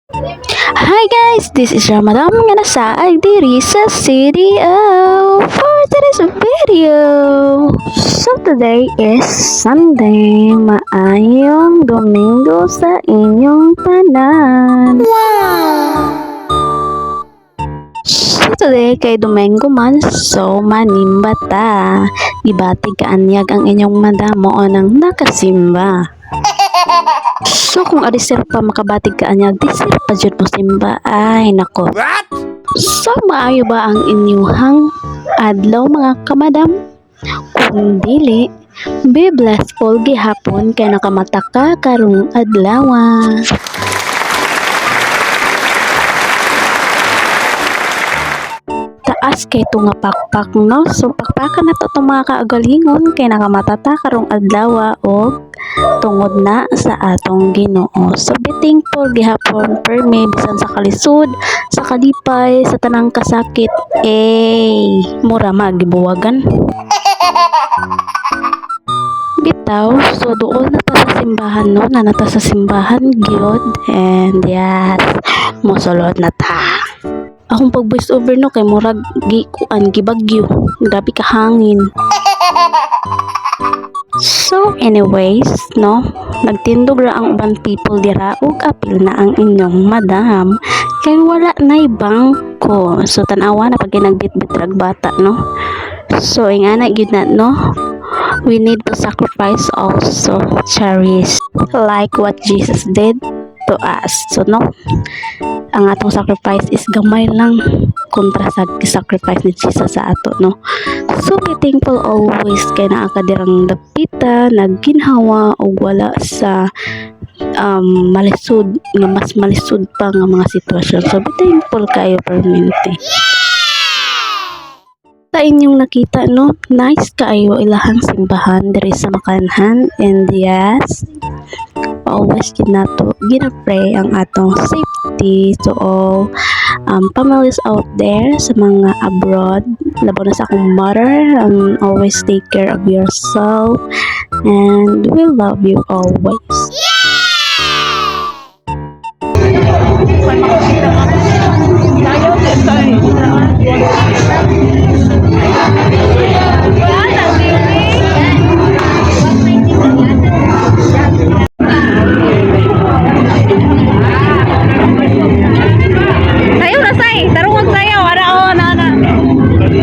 Hi guys, this is Ramadan nga nasaag diri sa CDO for today's video. So today is Sunday, maayong Domingo sa inyong tanan. So today kay Domingo man, so manimba ta. Ibati kaanyag ang inyong madamo o nang nakasimba. So kung adisir pa makabatig ka anyag, disir pa jud mo simba. Ay nako. So maayo ba ang inyuhang adlaw mga kamadam? Kung dili, be blessful gihapon kay nakamata ka karong adlaw. Taas kay tunga pakpak no. So pakpakan na to itong mga kaagalingon kay nakamatata karong adlaw og tungod na sa atong Ginoo. So be thankful gihapon per me bisan sa kalisod, sa kalipay, sa tanang kasakit. Mura magibuwagan. Bitaw, so doon na ta sa simbahan no, na nata sa simbahan gyud and yes, mosulod na ta. Akong pag voice over no kay murag gibagyo, grabe ka hangin. So anyways, no, nagtindog ra ang ubang people dira ug apil na ang inyong madam kay wala nay bangko. So tan-awa na pag nagbitbit rag bata, no. So ingana gyud na no. We need to sacrifice also, cherish like what Jesus did to us. So no, ang atong sacrifice is gamay lang kontra sa sacrifice ni Jesus sa ato, no. So be thankful always kay naa ka dirang dapita nagginhawa o wala sa malisod nga mas malisod pa nga mga sitwasyon. So be thankful kayo permanente. Sa inyong nakita no, nice kaayo ilahang simbahan diri sa Makanhan and yes, always gina-pray ang atong safety to all families out there sa mga abroad, labo na sa akong mother. Always take care of yourself and we love you always. Sayo na say, tarungan sayo, ara o na.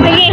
Sige.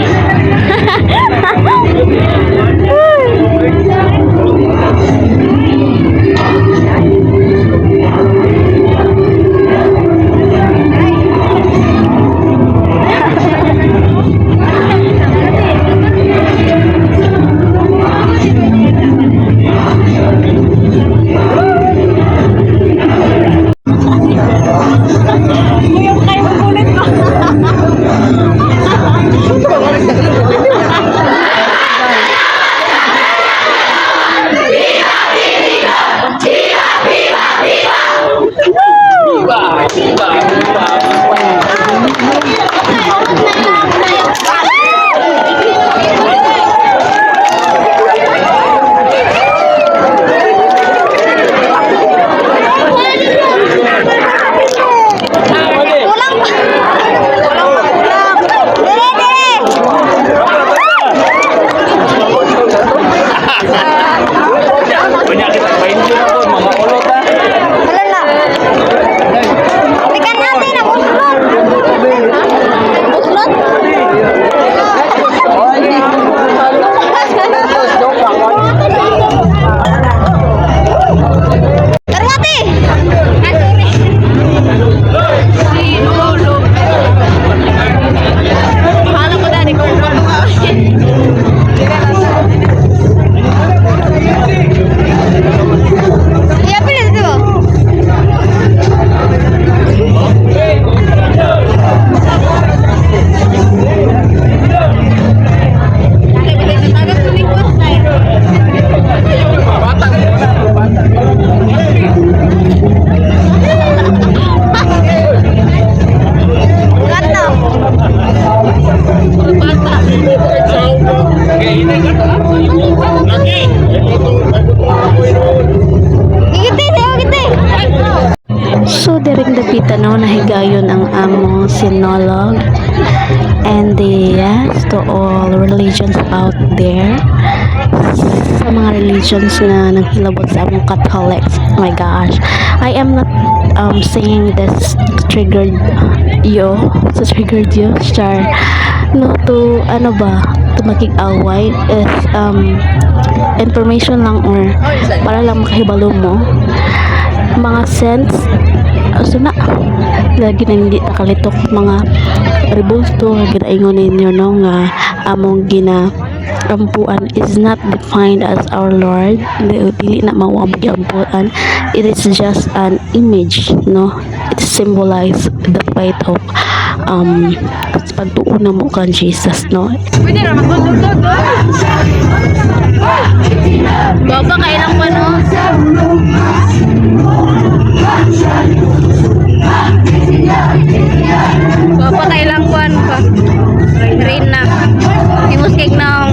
Tanaw na higayon ang amo sinolog and yes to all religions out there, sa mga religions na naghilabot sa among Catholics. Oh my gosh, I am not saying this triggered you, so triggered you star no to ano ba to makig-away is information lang or para lang makahibalo mo mga sense. So na lagi na hindi nakalitok mga rebulto nga ginaingon ninyo no nga among ginaampuan is not defined as our Lord. Dili na mao ang giampuan. It is just an image, no? It symbolize the faith of pagtuon mo kan Jesus, no? Pwede na magdudugdog. Baba kailang pa no. Baba kailang kuan pa. Rain na. Timos cake na.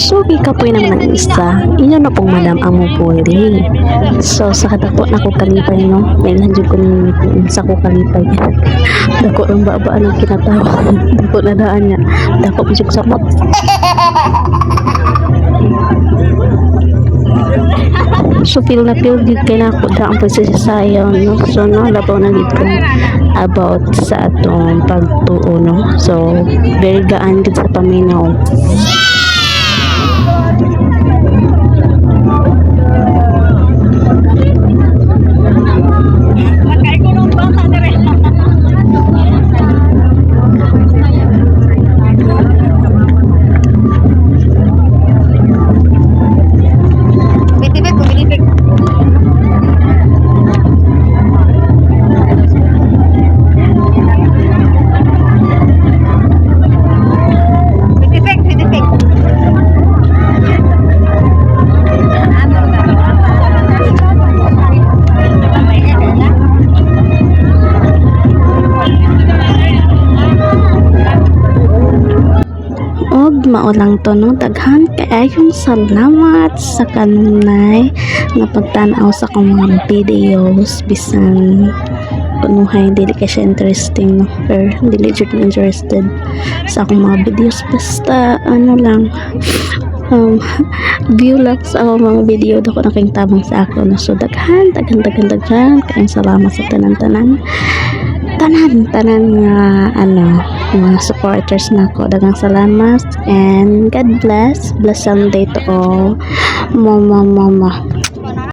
So, ikapoy naman ang isa. Inyo na pong madam ang mupuli. So, sa kadako na ko kalipay, no? Nailan dyan ko sa ko kalipay. Dako ng babaan ang kinatawa. Dako na daan niya. Dako bisig samot. So, feel good kay na ako daan po sa sayaw, no? So, no, labaw na dito about sa atong pagtuo, no? So, very gaan good sa paminaw. Mao lang to, no? Daghan kaayong salamat sa kanunay na pagtanaw sa akong mga videos bisan kunuhay dili ka siya interesting, no? Pero dili jud ko interested sa akong mga videos basta ano lang view lang sa akong mga video dako na kayong tabang sa ako, no? So daghan kayong salamat sa tanan nga mga supporters nako. Daghang salamat and God bless. Bless Sunday to all. Mama.